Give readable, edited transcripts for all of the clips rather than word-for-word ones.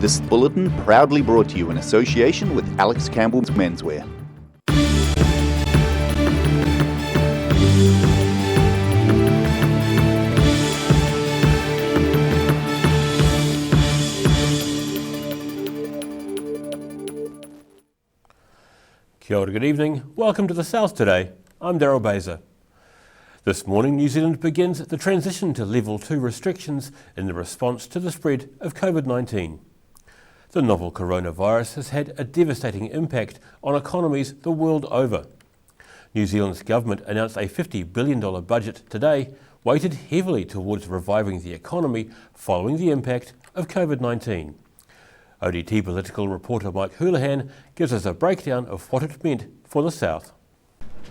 This bulletin proudly brought to you in association with Alex Campbell's Menswear. Kia ora, good evening. Welcome to the South today. I'm Daryl Baser. This morning, New Zealand begins the transition to Level 2 restrictions in the response to the spread of COVID-19. The novel coronavirus has had a devastating impact on economies the world over. New Zealand's government announced a $50 billion budget today, weighted heavily towards reviving the economy following the impact of COVID-19. ODT political reporter Mike Houlihan gives us a breakdown of what it meant for the South.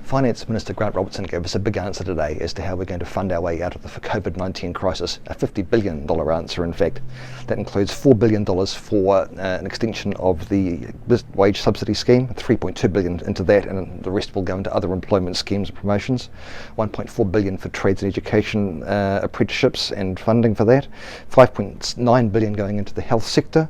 Finance Minister Grant Robertson gave us a big answer today as to how we're going to fund our way out of the COVID-19 crisis, a $50 billion answer in fact. That includes $4 billion for an extension of the wage subsidy scheme, $3.2 billion into that, and the rest will go into other employment schemes and promotions, $1.4 billion for trades and education apprenticeships and funding for that, $5.9 billion going into the health sector,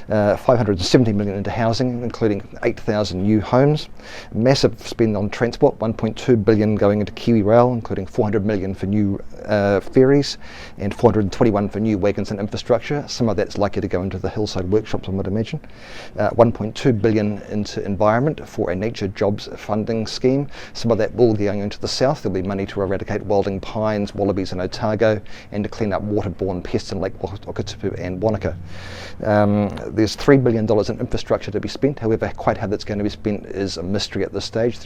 $570 million into housing, including 8,000 new homes, massive spend on transport, $1.2 billion going into Kiwi Rail, including $400 million for new ferries and $421 for new wagons and infrastructure. Some of that's likely to go into the hillside workshops, I would imagine. $1.2 billion into environment for a nature jobs funding scheme. Some of that will be going into the south. There'll be money to eradicate wilding pines, wallabies and otago, and to clean up waterborne pests in Lake Wakatipu and Wanaka. There's $3 billion in infrastructure to be spent. However, quite how that's going to be spent is a mystery at this stage.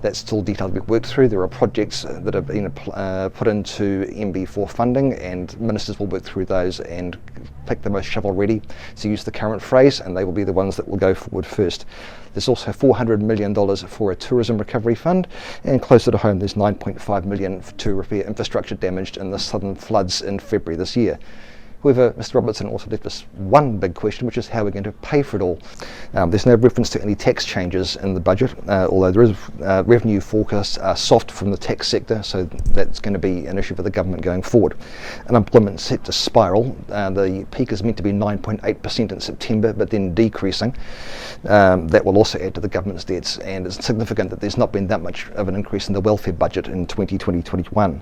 That's still detailed to be worked through. There are projects that have been put into MB4 funding, and ministers will work through those and pick the most shovel ready, to use the current phrase, and they will be the ones that will go forward first. There's also $400 million for a tourism recovery fund, and closer to home there's $9.5 million to repair infrastructure damaged in the southern floods in February this year. However, Mr Robertson also left us one big question, which is how we're going to pay for it all. There's no reference to any tax changes in the budget, although there is revenue forecasts are soft from the tax sector, so that's going to be an issue for the government going forward. Unemployment set to spiral. The peak is meant to be 9.8% in September, but then decreasing. That will also add to the government's debts, and it's significant that there's not been that much of an increase in the welfare budget in 2020-21.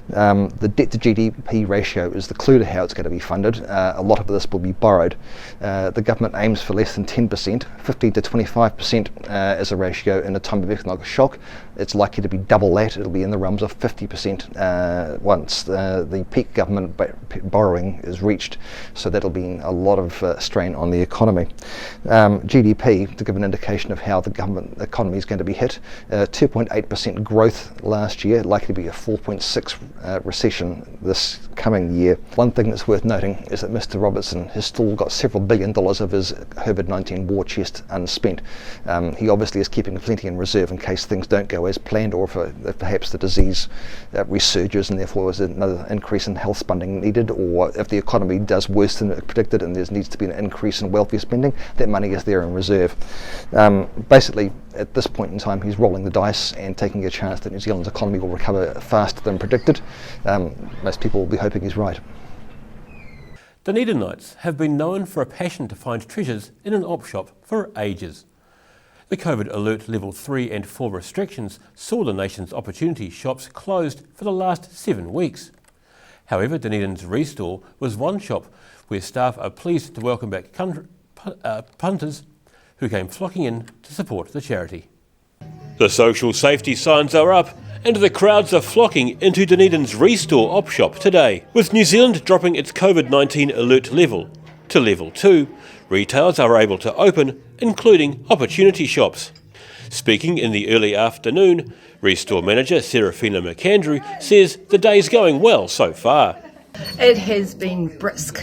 The debt to GDP ratio is the clue to how it's going to be funded. A lot of this will be borrowed. The government aims for less than 10%, 15 to 25% as a ratio in a time of economic shock. It's likely to be double that. It'll be in the realms of 50% once the peak government borrowing is reached. So that'll be a lot of strain on the economy. GDP, to give an indication of how the government economy is going to be hit, 2.8% growth last year, likely to be a 4.6 recession this coming year. One thing that's worth noting is that Mr Robertson has still got several $billion of his COVID-19 war chest unspent. He obviously is keeping plenty in reserve in case things don't go as planned, or if perhaps the disease resurges and therefore there's another increase in health spending needed, or if the economy does worse than predicted and there needs to be an increase in welfare spending, that money is there in reserve. Basically, at this point in time, he's rolling the dice and taking a chance that New Zealand's economy will recover faster than predicted. Most people will be hoping he's right. Dunedinites have been known for a passion to find treasures in an op shop for ages. The COVID Alert Level 3 and 4 restrictions saw the nation's opportunity shops closed for the last 7 weeks. However, Dunedin's Restore was one shop where staff are pleased to welcome back punters who came flocking in to support the charity. The social safety signs are up, and the crowds are flocking into Dunedin's Restore op shop today. With New Zealand dropping its COVID-19 alert level to Level 2, retailers are able to open, including opportunity shops. Speaking in the early afternoon, Restore manager Serafina McAndrew says the day's going well so far. It has been brisk.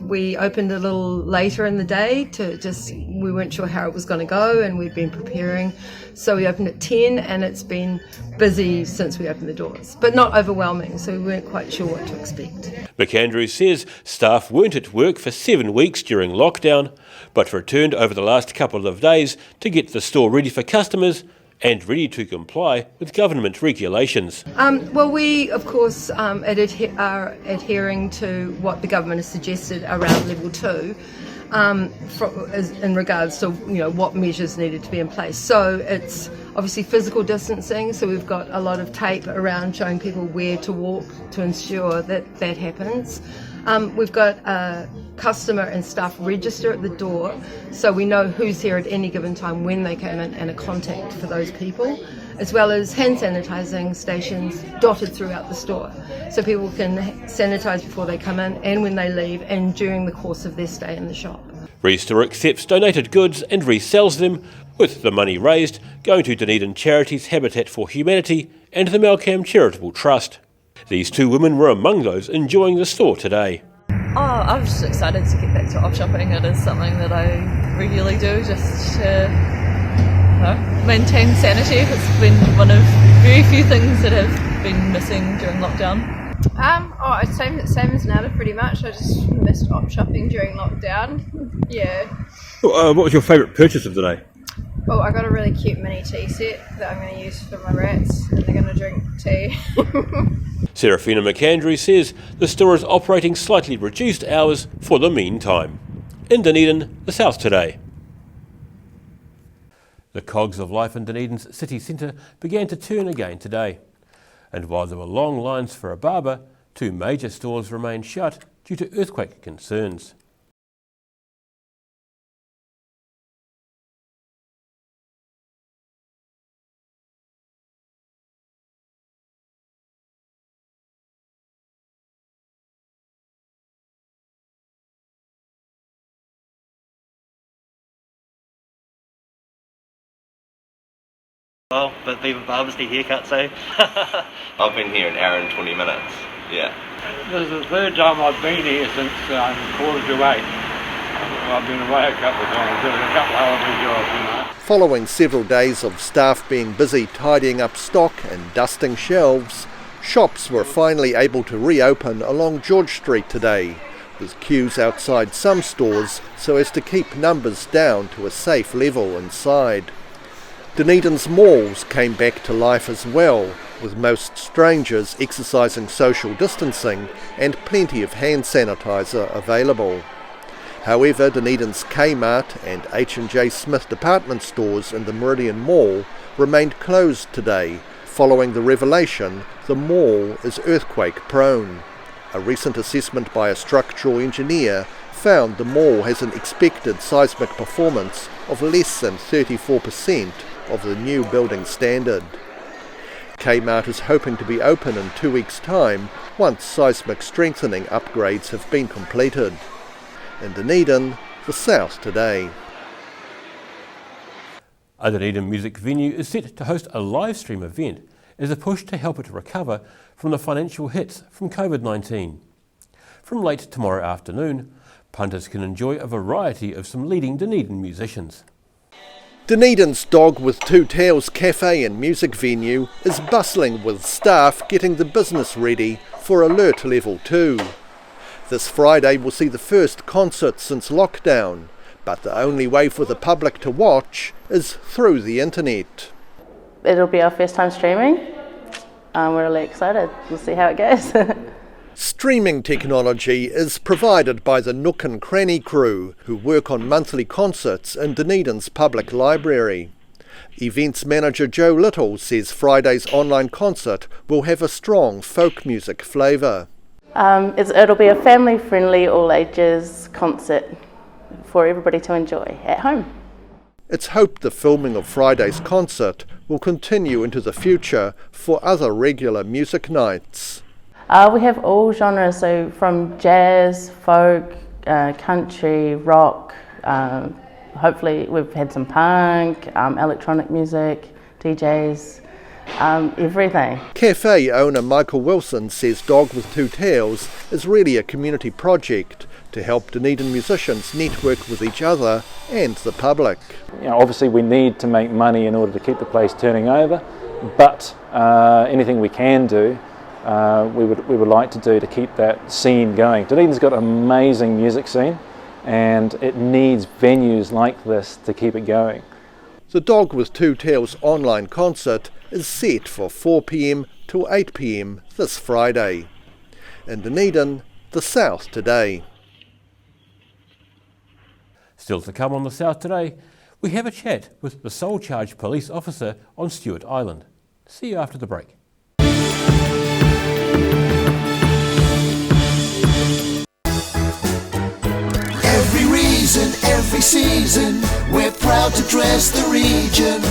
We opened a little later in the day we weren't sure how it was going to go, and we've been preparing. So we opened at 10 and it's been busy since we opened the doors, but not overwhelming, so we weren't quite sure what to expect. McAndrew says staff weren't at work for 7 weeks during lockdown, but returned over the last couple of days to get the store ready for customers and ready to comply with government regulations. Well, we, of course, are adhering to what the government has suggested around level 2 in regards to what measures needed to be in place. So it's obviously physical distancing, so we've got a lot of tape around showing people where to walk to ensure that that happens. We've got a customer and staff register at the door, so we know who's here at any given time when they came in and a contact for those people, as well as hand sanitising stations dotted throughout the store, so people can sanitise before they come in and when they leave and during the course of their stay in the shop. Restore accepts donated goods and resells them, with the money raised going to Dunedin charities Habitat for Humanity and the Malcolm Charitable Trust. These two women were among those enjoying the store today. Oh, I'm just excited to get back to op shopping. It is something that I regularly do just to maintain sanity. It's been one of very few things that have been missing during lockdown. Same as Nada pretty much. I just missed op shopping during lockdown. Yeah. What was your favourite purchase of the day? Oh, I got a really cute mini tea set that I'm going to use for my rats, and they're going to drink tea. Serafina McAndrew says the store is operating slightly reduced hours for the meantime. In Dunedin, the South Today. The cogs of life in Dunedin's city centre began to turn again today. And while there were long lines for a barber, 2 major stores remained shut due to earthquake concerns. Well, but people barbers need haircuts, eh? I've been here an hour and 20 minutes, yeah. This is the third time I've been here since 7:45. I've been away a couple of times, doing a couple of holiday jobs, Following several days of staff being busy tidying up stock and dusting shelves, shops were finally able to reopen along George Street today, with queues outside some stores so as to keep numbers down to a safe level inside. Dunedin's malls came back to life as well, with most strangers exercising social distancing and plenty of hand sanitiser available. However, Dunedin's Kmart and H&J Smith department stores in the Meridian Mall remained closed today, following the revelation the mall is earthquake prone. A recent assessment by a structural engineer found the mall has an expected seismic performance of less than 34% of the new building standard. Kmart is hoping to be open in 2 weeks' time once seismic strengthening upgrades have been completed. In Dunedin, the South Today. A Dunedin music venue is set to host a live stream event as a push to help it recover from the financial hits from COVID-19. From late tomorrow afternoon, punters can enjoy a variety of some leading Dunedin musicians. Dunedin's Dog with Two Tails cafe and music venue is bustling with staff getting the business ready for Alert Level 2. This Friday will see the first concert since lockdown, but the only way for the public to watch is through the internet. It'll be our first time streaming. We're really excited. We'll see how it goes. Streaming technology is provided by the Nook and Cranny crew, who work on monthly concerts in Dunedin's public library. Events manager Joe Little says Friday's online concert will have a strong folk music flavour. It'll be a family-friendly, all-ages concert for everybody to enjoy at home. It's hoped the filming of Friday's concert will continue into the future for other regular music nights. We have all genres, so from jazz, folk, country, rock, hopefully we've had some punk, electronic music, DJs, everything. Cafe owner Michael Wilson says Dog with Two Tails is really a community project to help Dunedin musicians network with each other and the public. Obviously we need to make money in order to keep the place turning over, but anything we can do we would like to do to keep that scene going. Dunedin's got an amazing music scene and it needs venues like this to keep it going. The Dog with Two Tails online concert is set for 4 p.m. to 8 p.m. this Friday. In Dunedin, the South Today. Still to come on the South Today, we have a chat with the sole charge police officer on Stewart Island. See you after the break. Every reason, every season, we're proud to dress the region.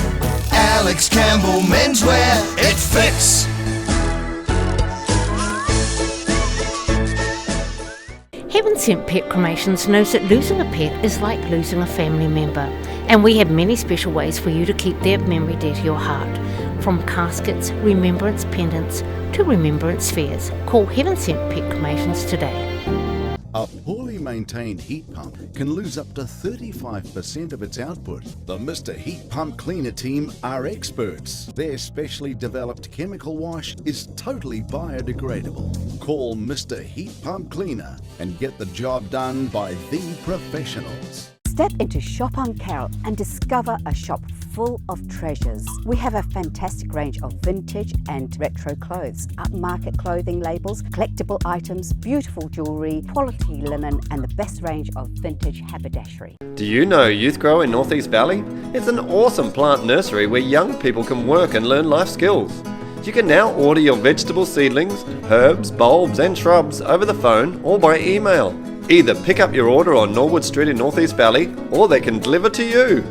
Alex Campbell Menswear, it fits. Heaven Sent Pet Cremations knows that losing a pet is like losing a family member, and we have many special ways for you to keep their memory dear to your heart. From caskets, remembrance pendants to remembrance spheres. Call Heaven Sent Pet Cremations today. A poorly maintained heat pump can lose up to 35% of its output. The Mr. Heat Pump Cleaner team are experts. Their specially developed chemical wash is totally biodegradable. Call Mr. Heat Pump Cleaner and get the job done by the professionals. Step into Shop on Carroll and discover a shop full of treasures. We have a fantastic range of vintage and retro clothes, upmarket clothing labels, collectible items, beautiful jewellery, quality linen and the best range of vintage haberdashery. Do you know Youth Grow in North East Valley? It's an awesome plant nursery where young people can work and learn life skills. You can now order your vegetable seedlings, herbs, bulbs and shrubs over the phone or by email. Either pick up your order on Norwood Street in North East Valley or they can deliver to you.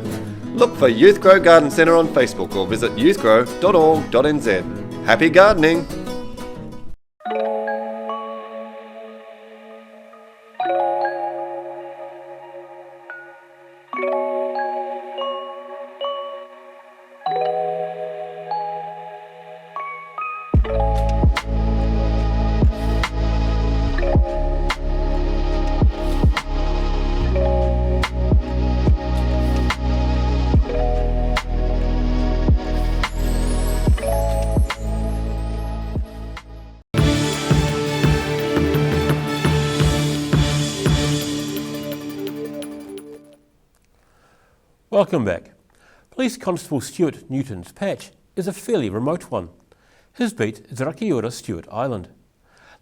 Look for Youth Grow Garden Centre on Facebook or visit youthgrow.org.nz. Happy gardening! Welcome back. Police Constable Stuart Newton's patch is a fairly remote one. His beat is Rakiura Stewart Island.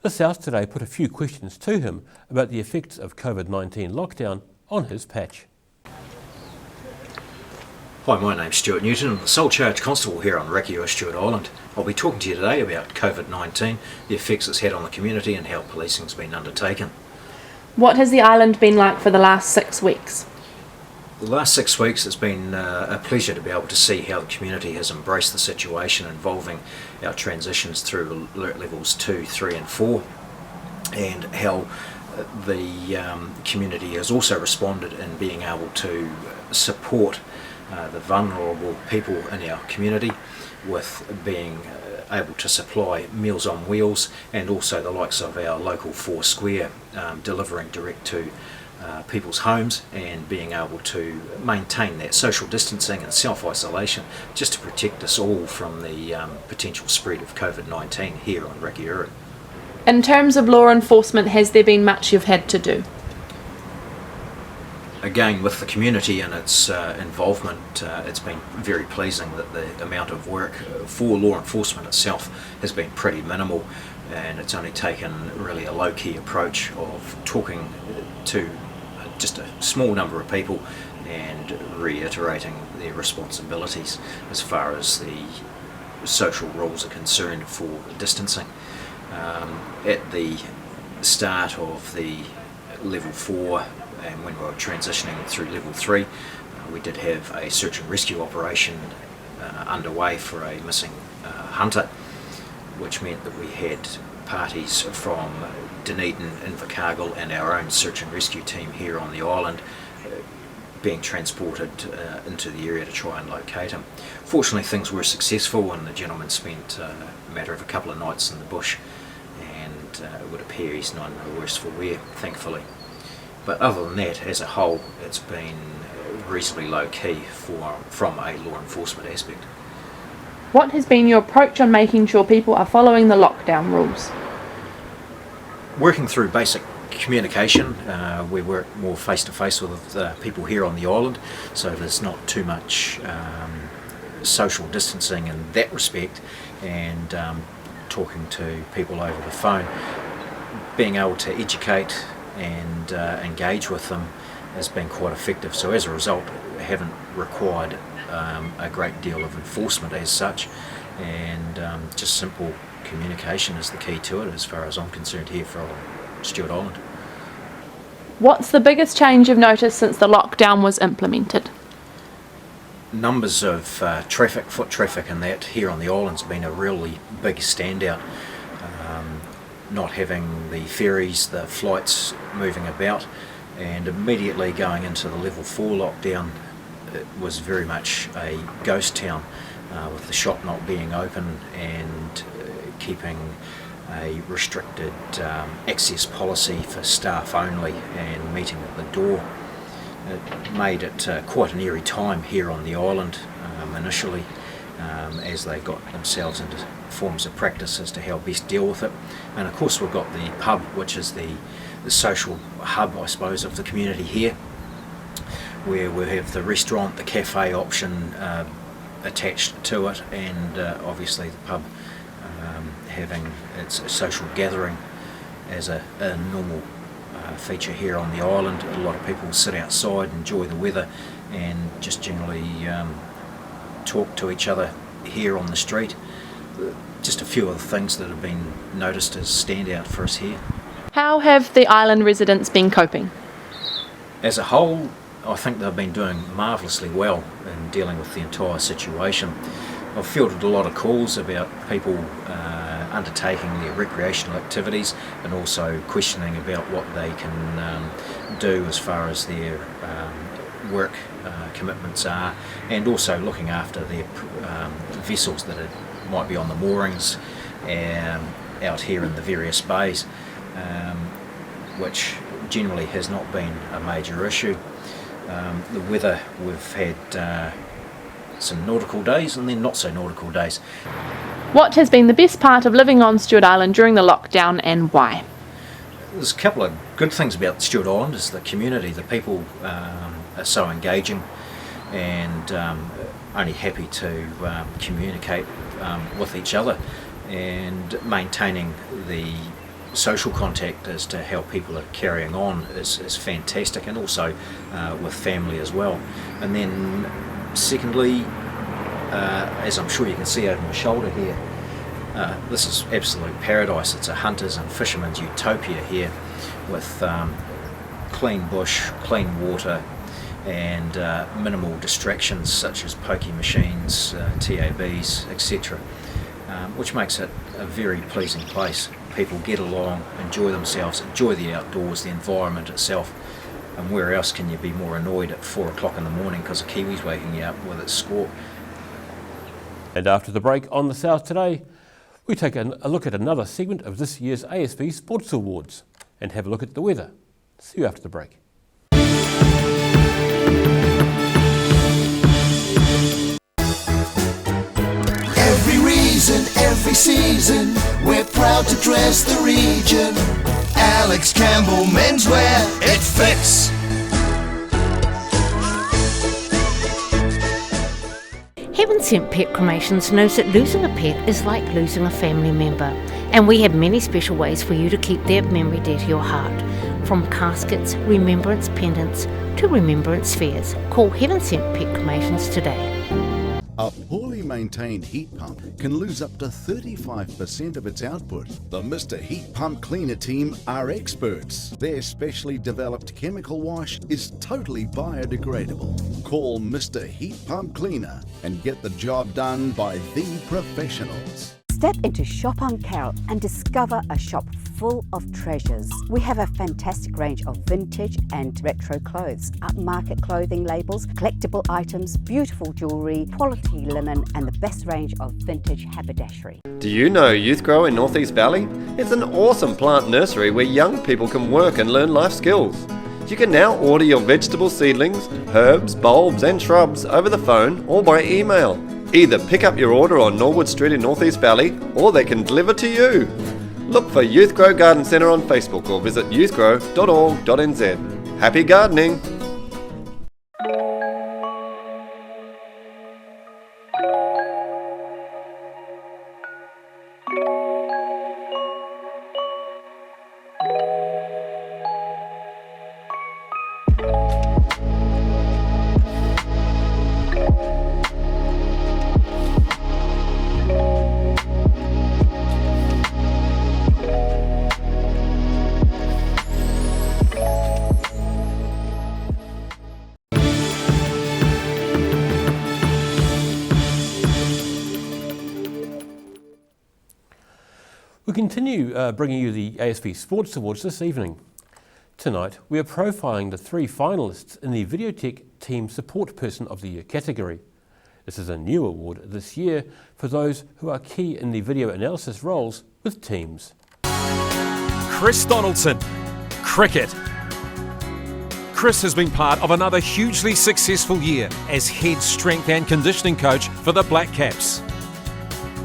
The South Today put a few questions to him about the effects of COVID-19 lockdown on his patch. Hi, my name's Stuart Newton. I'm the sole charge constable here on Rakiura Stewart Island. I'll be talking to you today about COVID-19, the effects it's had on the community and how policing's been undertaken. What has the island been like for the last 6 weeks? The last 6 weeks it's been a pleasure to be able to see how the community has embraced the situation involving our transitions through alert levels 2, 3 and 4, and how the community has also responded in being able to support the vulnerable people in our community with being able to supply Meals on Wheels and also the likes of our local 4 Square delivering direct to people's homes and being able to maintain that social distancing and self-isolation just to protect us all from the potential spread of COVID-19 here on Rakiura. In terms of law enforcement, has there been much you've had to do? Again, with the community and its involvement, it's been very pleasing that the amount of work for law enforcement itself has been pretty minimal, and it's only taken really a low-key approach of talking to just a small number of people and reiterating their responsibilities as far as the social rules are concerned for distancing. At the start of the level 4 and when we were transitioning through level 3, we did have a search and rescue operation underway for a missing hunter, which meant that we had parties from Dunedin, Invercargill and our own search and rescue team here on the island being transported into the area to try and locate him. Fortunately things were successful and the gentleman spent a matter of a couple of nights in the bush, and it would appear he's not no worse for wear, thankfully. But other than that, as a whole, it's been reasonably low key from a law enforcement aspect. What has been your approach on making sure people are following the lockdown rules? Working through basic communication. We work more face to face with people here on the island, so there's not too much social distancing in that respect, and talking to people over the phone, being able to educate and engage with them has been quite effective. So as a result, we haven't required a great deal of enforcement as such, and just simple communication is the key to it as far as I'm concerned here for Stewart Island. What's the biggest change you've noticed since the lockdown was implemented? Numbers of foot traffic and that here on the island's been a really big standout. Not having the ferries, the flights moving about, and immediately going into the level 4 lockdown, it was very much a ghost town, with the shop not being open and keeping a restricted access policy for staff only and meeting at the door. It made it quite an eerie time here on the island initially, as they got themselves into forms of practice as to how best deal with it. And of course we've got the pub, which is the social hub, I suppose, of the community here, where we have the restaurant, the cafe option attached to it, and obviously the pub having its social gathering as a normal feature here on the island. A lot of people sit outside, enjoy the weather, and just generally talk to each other here on the street. Just a few of the things that have been noticed as standout for us here. How have the island residents been coping? As a whole, I think they've been doing marvellously well in dealing with the entire situation. I've fielded a lot of calls about people undertaking their recreational activities, and also questioning about what they can do as far as their work commitments are, and also looking after their vessels that might be on the moorings out here in the various bays, which generally has not been a major issue. The weather, we've had some nautical days and then not so nautical days. What has been the best part of living on Stewart Island during the lockdown, and why? There's a couple of good things about Stewart Island. Is the community. The people are so engaging and only happy to communicate with each other, and maintaining the social contact as to how people are carrying on is fantastic, and also with family as well. And then secondly, as I'm sure you can see over my shoulder here, this is absolute paradise. It's a hunters and fishermen's utopia here, with clean bush, clean water, and minimal distractions such as pokie machines, TABs, etc., which makes it a very pleasing place. People get along, enjoy themselves, enjoy the outdoors, the environment itself. And where else can you be more annoyed at 4 o'clock in the morning because a kiwi's waking you up with its squawk? And after the break on The South Today, we take a look at another segment of this year's ASB Sports Awards and have a look at the weather. See you after the break. Every reason, every season, we're proud to dress the region. Alex Campbell Menswear, it fits. Heaven Sent Pet Cremations knows that losing a pet is like losing a family member, and we have many special ways for you to keep their memory dear to your heart. From caskets, remembrance pendants to remembrance spheres. Call Heaven Sent Pet Cremations today. A poorly maintained heat pump can lose up to 35% of its output. The Mr. Heat Pump Cleaner team are experts. Their specially developed chemical wash is totally biodegradable. Call Mr. Heat Pump Cleaner and get the job done by the professionals. Step into Shop on Carroll and discover a shop full of treasures. We have a fantastic range of vintage and retro clothes, upmarket clothing labels, collectible items, beautiful jewellery, quality linen, and the best range of vintage haberdashery. Do you know Youth Grow in North East Valley? It's an awesome plant nursery where young people can work and learn life skills. You can now order your vegetable seedlings, herbs, bulbs and shrubs over the phone or by email. Either pick up your order on Norwood Street in North East Valley, or they can deliver to you. Look for Youthgrow Garden Centre on Facebook or visit youthgrow.org.nz. Happy gardening! We continue bringing you the ASB Sports Awards this evening. Tonight we are profiling the 3 finalists in the Videotech Team Support Person of the Year category. This is a new award this year for those who are key in the video analysis roles with teams. Chris Donaldson, cricket. Chris has been part of another hugely successful year as head strength and conditioning coach for the Black Caps.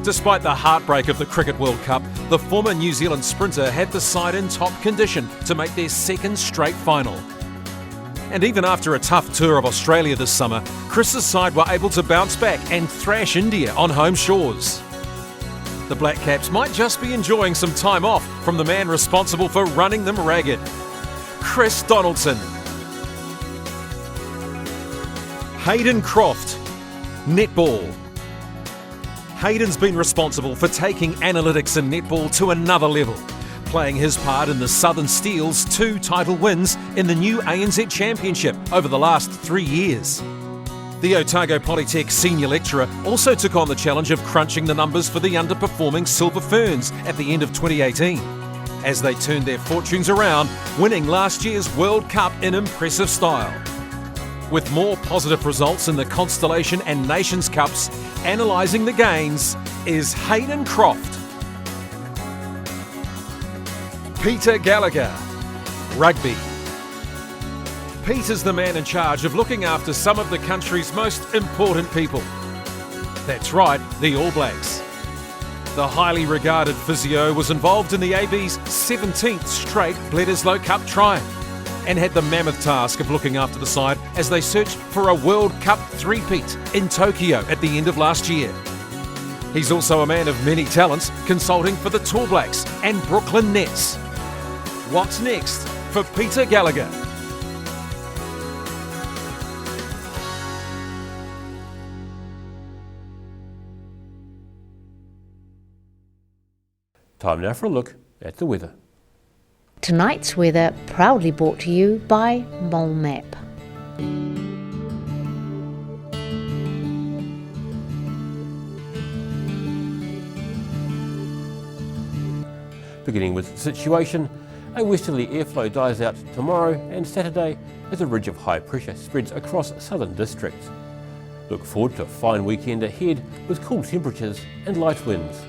Despite the heartbreak of the Cricket World Cup, the former New Zealand sprinter had the side in top condition to make their second straight final. And even after a tough tour of Australia this summer, Chris's side were able to bounce back and thrash India on home shores. The Black Caps might just be enjoying some time off from the man responsible for running them ragged. Chris Donaldson. Hayden Croft, netball. Hayden's been responsible for taking analytics and netball to another level, playing his part in the Southern Steel's 2 title wins in the new ANZ Championship over the last 3 years. The Otago Polytech senior lecturer also took on the challenge of crunching the numbers for the underperforming Silver Ferns at the end of 2018, as they turned their fortunes around, winning last year's World Cup in impressive style. With more positive results in the Constellation and Nations Cups, analysing the gains is Hayden Croft. Peter Gallagher, rugby. Peter's the man in charge of looking after some of the country's most important people. That's right, the All Blacks. The highly regarded physio was involved in the AB's 17th straight Bledisloe Cup triumph, and had the mammoth task of looking after the side as they searched for a World Cup three-peat in Tokyo at the end of last year. He's also a man of many talents, consulting for the Tall Blacks and Brooklyn Nets. What's next for Peter Gallagher? Time now for a look at the weather. Tonight's weather proudly brought to you by Mole Map. Beginning with the situation, a westerly airflow dies out tomorrow and Saturday as a ridge of high pressure spreads across southern districts. Look forward to a fine weekend ahead with cool temperatures and light winds.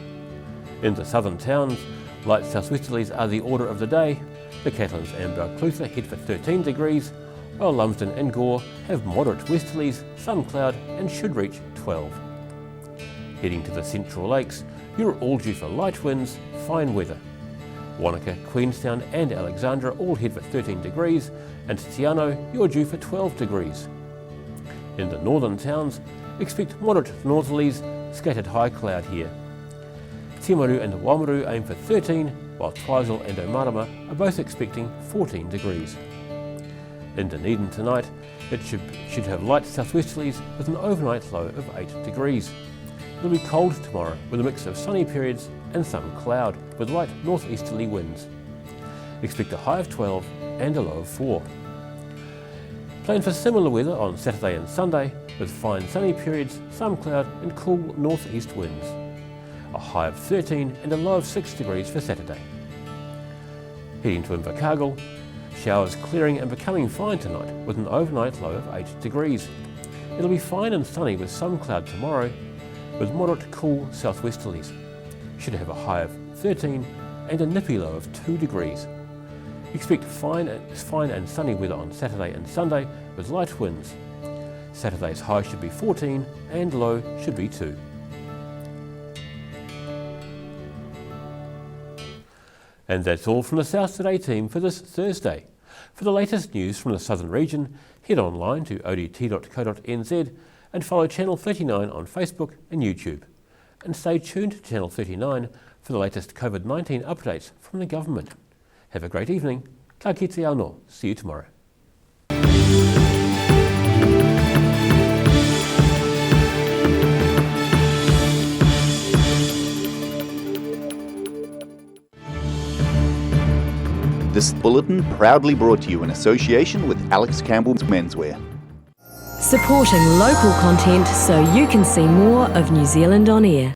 In the southern towns, light southwesterlies are the order of the day. The Catlins and Balclutha head for 13 degrees, while Lumsden and Gore have moderate westerlies, some cloud and should reach 12. Heading to the Central Lakes, you're all due for light winds, fine weather. Wanaka, Queenstown and Alexandra all head for 13 degrees, and Tiano, you're due for 12 degrees. In the northern towns, expect moderate northerlies, scattered high cloud here. Timaru and Wamaru aim for 13, while Twizel and Omarama are both expecting 14 degrees. In Dunedin tonight, it should have light southwesterlies with an overnight low of 8 degrees. It'll be cold tomorrow with a mix of sunny periods and some cloud with light northeasterly winds. Expect a high of 12 and a low of 4. Plan for similar weather on Saturday and Sunday with fine sunny periods, some cloud and cool northeast winds. A high of 13 and a low of 6 degrees for Saturday. Heading to Invercargill, showers clearing and becoming fine tonight with an overnight low of 8 degrees. It'll be fine and sunny with some cloud tomorrow with moderate cool southwesterlies. Should have a high of 13 and a nippy low of 2 degrees. Expect fine and sunny weather on Saturday and Sunday with light winds. Saturday's high should be 14 and low should be 2. And that's all from the South Today team for this Thursday. For the latest news from the Southern region, head online to odt.co.nz and follow Channel 39 on Facebook and YouTube. And stay tuned to Channel 39 for the latest COVID-19 updates from the government. Have a great evening. Ka kite anō. See you tomorrow. This bulletin proudly brought to you in association with Alex Campbell's Menswear. Supporting local content so you can see more of New Zealand on air.